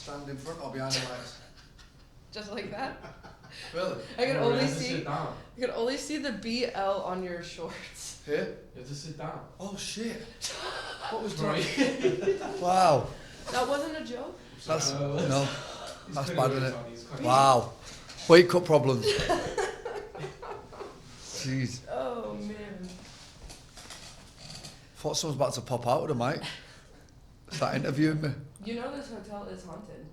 stand in front or behind the lights? Just like that? Really? I could Down. only see the BL on your shorts. Here? You have to sit down. Oh shit. What was Right. that? Wow. That wasn't a joke? That's, No. no. He's That's cutting bad, weight isn't it? on, he's cutting Wow. Weight cut problems. Jeez. Oh man. Thought someone's about to pop out of the mic. Start interviewing me. You know this hotel is haunted?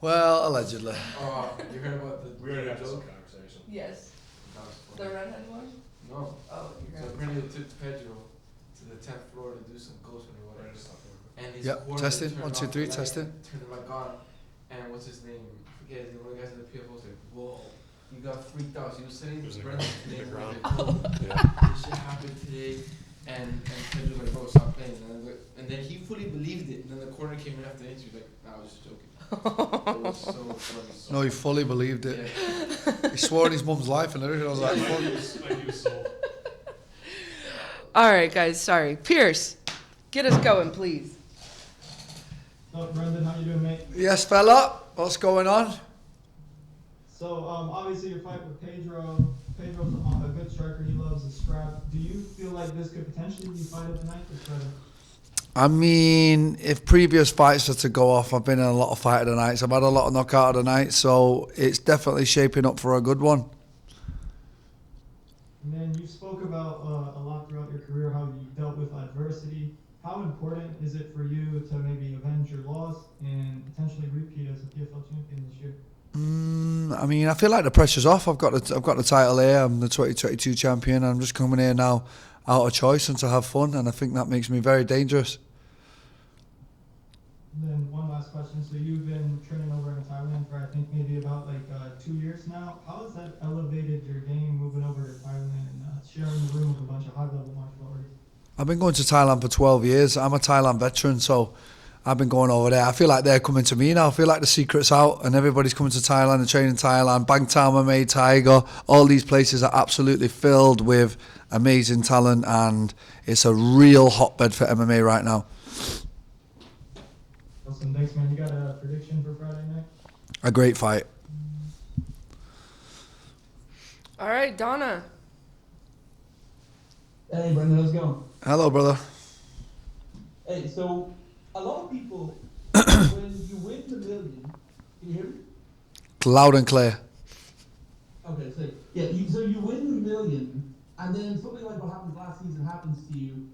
Well, allegedly. Oh, you heard about the We already had this joke? conversation. Yes. That was The funny. redhead one? No. Oh, you're So right. apparently they took Pedro to the 10th floor to do some ghosting or whatever. And his Yep, quarter testing. turned 1, 2, off 3, the light, testing. Turned the mic on. And what's his name? I forget his name. One of the guys in the PFL was like, whoa. He got freaked out. So he was sitting It was in the Brendan's ground. name. The ground. Like, Yeah. this shit happened today. And Pedro was like, bro, stop playing. And then he fully believed it. And then the corner came in after the interview, like, nah, I was just joking. It was so funny. No, he fully believed it. Yeah. He swore on his mum's life and everything. I was like, fuck. Like you sold. All right, guys. Sorry. Pierce, get us going, please. What's up, Brendan? How you doing, mate? Yes, fella. What's going on? So, obviously your fight with Pedro. Pedro's a good striker. He loves a scrap. Do you feel like this could potentially be fight of the night for Pedro? I mean, if previous fights are to go off, I've been in a lot of fight of the nights. I've had a lot of knockout of the night, so it's definitely shaping up for a good one. And then you spoke about a lot throughout your career how you dealt with adversity. How important is it for you to maybe avenge your loss and potentially repeat as a PFL champion this year? I mean, I feel like the pressure's off. I've got the title here. I'm the 2022 champion. I'm just coming here now out of choice and to have fun, and I think that makes me very dangerous. And then one last question. So you've been training over in Thailand for I think maybe about 2 years now. How has that elevated your game moving over to Thailand and sharing the room with a bunch of high-level martial artists? I've been going to Thailand for 12 years. I'm a Thailand veteran, so I've been going over there. I feel like they're coming to me now. I feel like the secret's out and everybody's coming to Thailand and training in Thailand. Bangtan MMA, Tiger, all these places are absolutely filled with amazing talent, and it's a real hotbed for MMA right now. Awesome. Thanks, man. You got a prediction for Friday night? A great fight. All right, Donna. Hey, Brendan, how's it going? Hello, brother. Hey, so a lot of people, when you win the million, can you hear me? Loud and clear. Okay, so yeah, so you win the million, and then something like what happened last season happens to you.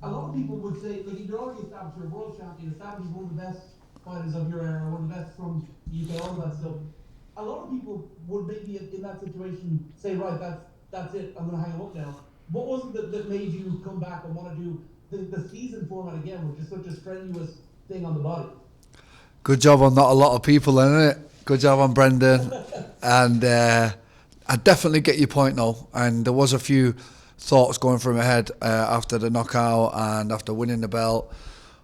A lot of people would say, like, you're already established, you're a world champion, established one of the best fighters of your era, one of the best from the UK, all that stuff. A lot of people would maybe in that situation say, right, that's it, I'm going to hang him up now. What was it that made you come back and want to do the season format again, which is such a strenuous thing on the body? Good job on not a lot of people, then, isn't it? Good job on Brendan. And I definitely get your point, though. And there was a few thoughts going through my head after the knockout and after winning the belt.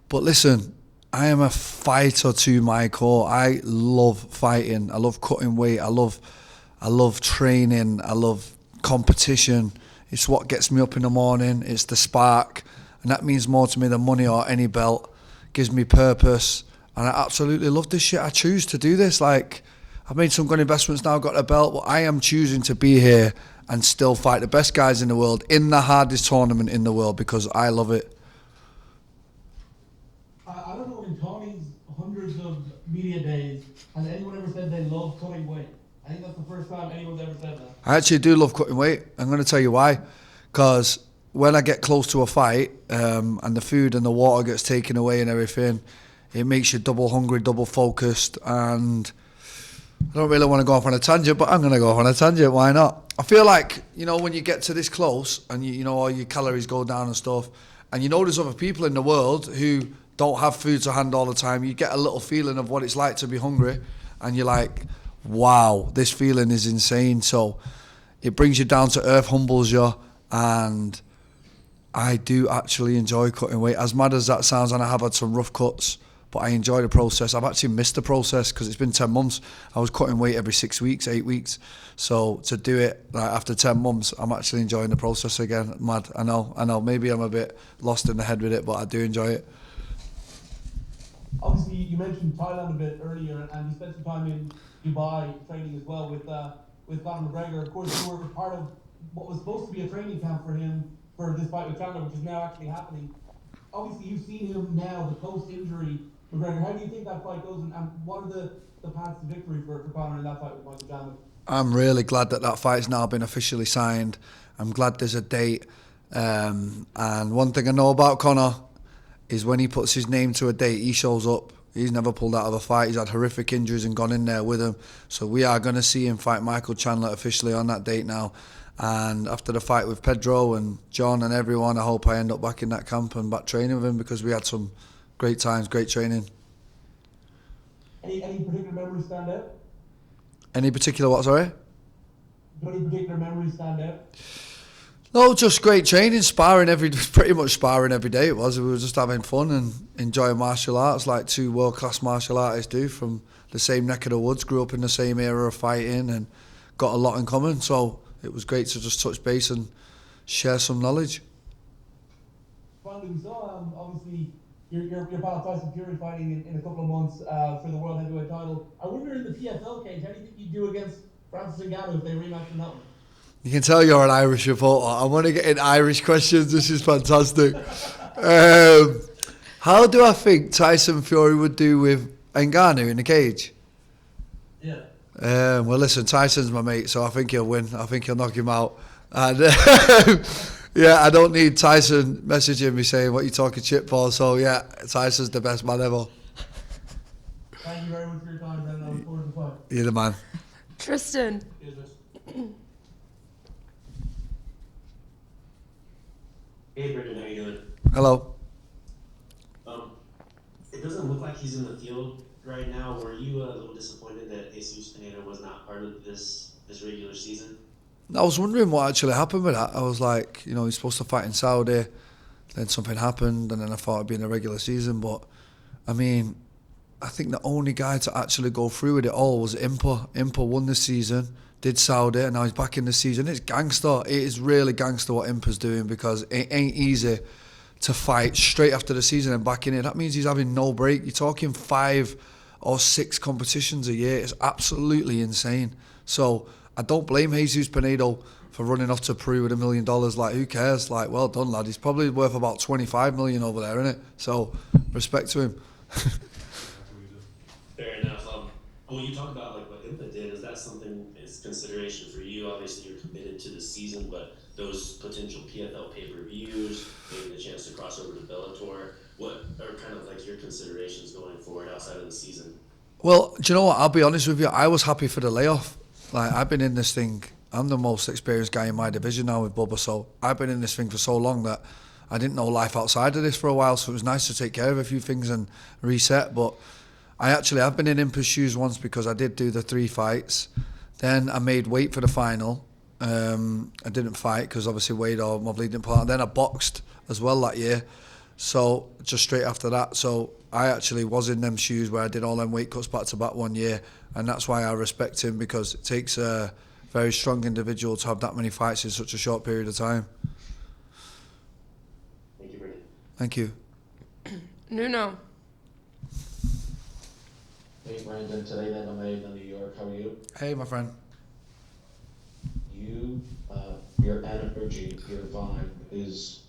But listen, I am a fighter to my core. I love fighting. I love cutting weight. I love training. I love competition. It's what gets me up in the morning. It's the spark. And that means more to me than money or any belt. Gives me purpose. And I absolutely love this shit. I choose to do this. Like, I've made some good investments now, got a belt, but I am choosing to be here and still fight the best guys in the world in the hardest tournament in the world because I love it. I don't know, in Tony's hundreds of media days, has anyone ever said they love cutting weight? I think that's the first time anyone's ever said that. I actually do love cutting weight. I'm going to tell you why. Because when I get close to a fight and the food and the water gets taken away and everything, it makes you double hungry, double focused. And I don't really want to go off on a tangent, but I'm going to go off on a tangent. Why not? I feel like, when you get to this close and you know all your calories go down and stuff, and you know there's other people in the world who don't have food to hand all the time, you get a little feeling of what it's like to be hungry, and you're like, wow, this feeling is insane. So it brings you down to earth, humbles you, and I do actually enjoy cutting weight. As mad as that sounds, and I have had some rough cuts, but I enjoy the process. I've actually missed the process because it's been 10 months. I was cutting weight every 6 weeks, 8 weeks. So to do it after 10 months, I'm actually enjoying the process again. Mad, I know. Maybe I'm a bit lost in the head with it, but I do enjoy it. Obviously, you mentioned Thailand a bit earlier, and you spent some time in Dubai training as well with Conor McGregor. Of course, you were part of what was supposed to be a training camp for him for this fight with Chandler, which is now actually happening. Obviously, you've seen him now, the post-injury McGregor. How do you think that fight goes, and what are the paths to victory for Conor in that fight with Michael Chandler? I'm really glad that fight's now been officially signed. I'm glad there's a date. And one thing I know about Conor is when he puts his name to a date, he shows up. He's never pulled out of a fight. He's had horrific injuries and gone in there with him. So we are going to see him fight Michael Chandler officially on that date now. And after the fight with Pedro and John and everyone, I hope I end up back in that camp and back training with him, because we had some great times, great training. Any particular memories stand out? Any particular what, sorry? Do any particular memories stand out? No, just great training, pretty much sparring every day it was. We were just having fun and enjoying martial arts like two world-class martial artists do, from the same neck of the woods, grew up in the same era of fighting and got a lot in common. So it was great to just touch base and share some knowledge. Finally, we saw obviously your pal Tyson Fury fighting in a couple of months for the world heavyweight title. I wonder in the PFL cage, how do you think you do against Francis Ngannou if they rematch in that one? You can tell you're an Irish reporter. I want to get in Irish questions. This is fantastic. How do I think Tyson Fury would do with Ngannou in the cage? Yeah. Well, listen, Tyson's my mate, so I think he'll win. I think he'll knock him out. And yeah, I don't need Tyson messaging me saying what you talking shit for. So yeah, Tyson's the best man ever. Thank you very much for your time, Brendan. I look forward to the fight. You're the man. Tristan. Hey Brendan, how you doing? Hello. It doesn't look like he's in the field right now. Were you a little disappointed that Jesus Pineda was not part of this regular season? I was wondering what actually happened with that. I was like, he's supposed to fight in Saudi, then something happened, and then I thought it'd be in the regular season. But I mean, I think the only guy to actually go through with it all was Impa. Impa won this season, did Saudi, and now he's back in the season. It's gangster. It is really gangster what Impa's doing, because it ain't easy to fight straight after the season and back in it. That means he's having no break. You're talking 5 or 6 competitions a year. It's absolutely insane. So I don't blame Jesus Pinedo for running off to Peru with $1 million. Like, who cares? Like, well done, lad. He's probably worth about 25 million over there, isn't it? So respect to him. Fair enough. When you talk about like what Impa did, is that something is consideration for you? Obviously, you're committed to the season, but those potential PFL pay-per-views, maybe the chance to cross over to Bellator, what are kind of like your considerations going forward outside of the season? Well, do you know what? I'll be honest with you. I was happy for the layoff. Like, I've been in this thing. I'm the most experienced guy in my division now with Bubba, so I've been in this thing for so long that I didn't know life outside of this for a while, so it was nice to take care of a few things and reset. But I've been in Impa's shoes once, because I did do the 3 fights. Then I made weight for the final. I didn't fight because obviously Wade or Mobley didn't play. And then I boxed as well that year. So just straight after that. So I actually was in them shoes where I did all them weight cuts back to back one year. And that's why I respect him, because it takes a very strong individual to have that many fights in such a short period of time. Thank you, Brendan. Thank you. Nuno. Hey Brandon, today that I'm made in New York. How are you? Hey, my friend. Your energy, your vibe is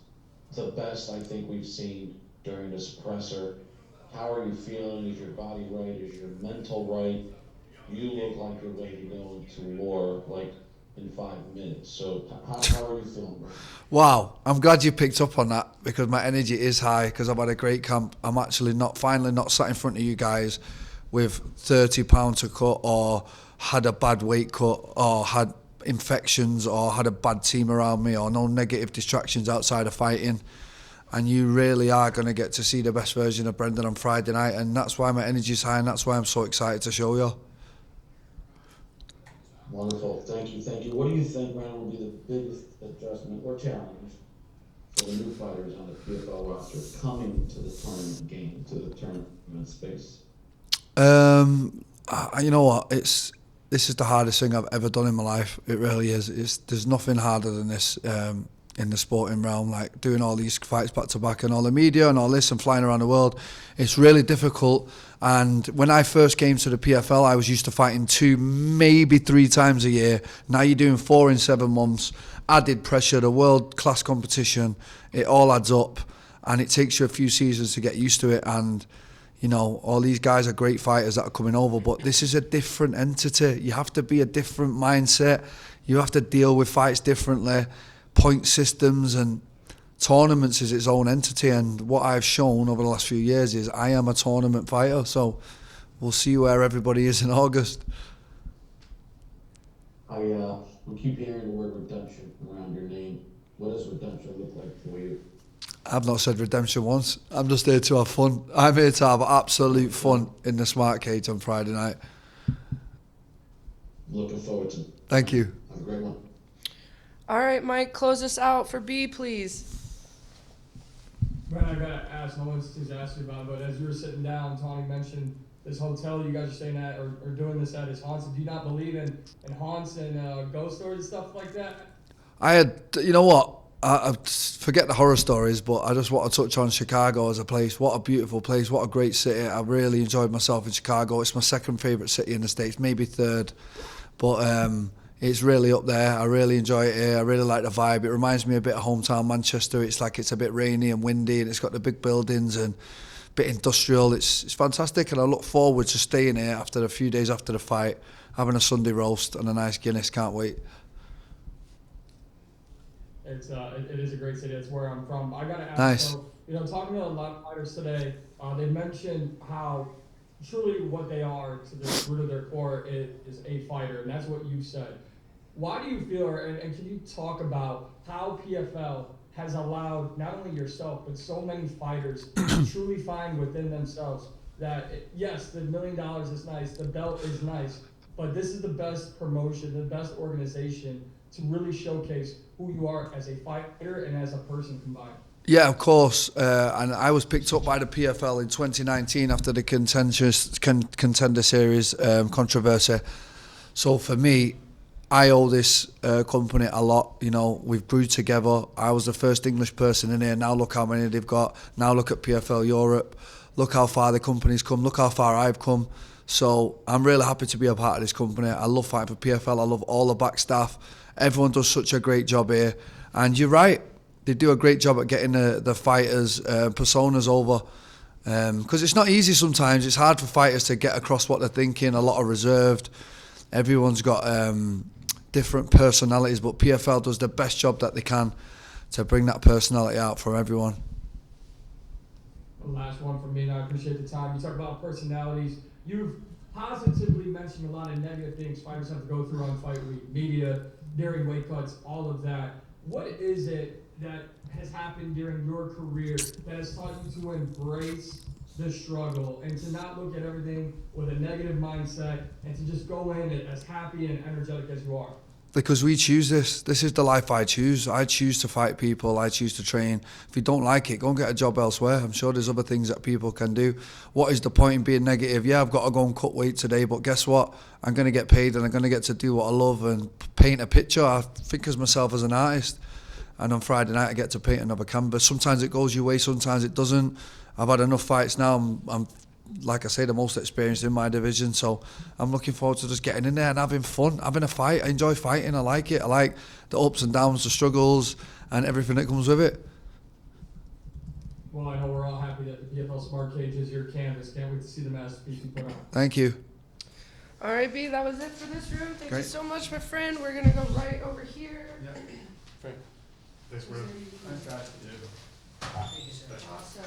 the best I think we've seen during this presser. How are you feeling? Is your body right? Is your mental right? You look like you're ready to go into war like in 5 minutes. So how are you feeling, bro? Wow, I'm glad you picked up on that, because my energy is high, because I've had a great camp. I'm actually finally not sat in front of you guys with 30 pounds to cut, or had a bad weight cut, or had infections, or had a bad team around me, or no negative distractions outside of fighting. And you really are going to get to see the best version of Brendan on Friday night, and that's why my energy's high, and that's why I'm so excited to show you. Wonderful. Thank you. What do you think, Brandon, will be the biggest adjustment or challenge for the new fighters on the PFL roster coming to the tournament game, to the tournament space? You know what? This is the hardest thing I've ever done in my life. It really is. There's nothing harder than this. in the sporting realm, like doing all these fights back to back and all the media and all this and flying around the world. It's really difficult. And when I first came to the PFL, I was used to fighting 2, maybe 3 times a year. Now you're doing 4 in 7 months. Added pressure, the world class competition, it all adds up, and it takes you a few seasons to get used to it. And you know, all these guys are great fighters that are coming over, but this is a different entity. You have to be a different mindset. You have to deal with fights differently. Point systems and tournaments is its own entity, and what I've shown over the last few years is I am a tournament fighter, so we'll see where everybody is in August. We keep hearing the word redemption around your name. What does redemption look like for you? I've not said redemption once. I'm just here to have fun. I'm here to have absolute fun in the Smart Cage on Friday night. Looking forward to it. Thank you. Have a great one. All right, Mike, close us out for B, please. Brent, I gotta ask, no one's asked you about it, but as you were sitting down, Tony mentioned this hotel you guys are staying at or doing this at is haunted. Do you not believe in haunts and ghost stories and stuff like that? You know what? I forget the horror stories, but I just want to touch on Chicago as a place. What a beautiful place. What a great city. I really enjoyed myself in Chicago. It's my second favourite city in the States, maybe third. But it's really up there. I really enjoy it here. I really like the vibe. It reminds me a bit of hometown Manchester. It's like it's a bit rainy and windy, and it's got the big buildings and a bit industrial. It's fantastic, and I look forward to staying here after a few days after the fight, having a Sunday roast and a nice Guinness. Can't wait. It is a great city. That's where I'm from. I gotta ask. Nice. So, talking to a lot of fighters today, they mentioned how truly what they are to the root of their core is a fighter, and that's what you said. Why do you feel, and can you talk about how PFL has allowed not only yourself but so many fighters to truly find within themselves that yes, the $1 million is nice, the belt is nice, but this is the best promotion, the best organization to really showcase who you are as a fighter and as a person combined? Yeah, of course. And I was picked up by the PFL in 2019 after the Contender Series controversy. So for me, I owe this company a lot. You know, we've brewed together. I was the first English person in here. Now look how many they've got. Now look at PFL Europe. Look how far the company's come. Look how far I've come. So I'm really happy to be a part of this company. I love fighting for PFL. I love all the back staff. Everyone does such a great job here. And you're right. They do a great job at getting the fighters' personas over. Because it's not easy sometimes. It's hard for fighters to get across what they're thinking. A lot are reserved. Everyone's got different personalities, but PFL does the best job that they can to bring that personality out for everyone. The last one from me, and I appreciate the time. You talk about personalities. You've positively mentioned a lot of negative things fighters have to go through on fight week, media, during weight cuts, all of that. What is it that has happened during your career that has taught you to embrace the struggle and to not look at everything with a negative mindset and to just go in as happy and energetic as you are? Because we choose this. This is the life I choose. I choose to fight people. I choose to train. If you don't like it, go and get a job elsewhere. I'm sure there's other things that people can do. What is the point in being negative? Yeah, I've got to go and cut weight today, but guess what? I'm going to get paid and I'm going to get to do what I love and paint a picture. I think of myself as an artist. And on Friday night, I get to paint another canvas. Sometimes it goes your way, sometimes it doesn't. I've had enough fights now. I'm like I say, the most experienced in my division, so I'm looking forward to just getting in there and having fun, having a fight. I enjoy fighting. I like it. I like the ups and downs, the struggles, and everything that comes with it. Well, I know we're all happy that the PFL Smart Cage is your canvas. Can't wait to see the masterpiece you put on. Thank you. All right, B, that was it for this room. Thank you Great. so much, my friend. We're going to go right over here. Yeah. Frank. Thanks, bro. Awesome.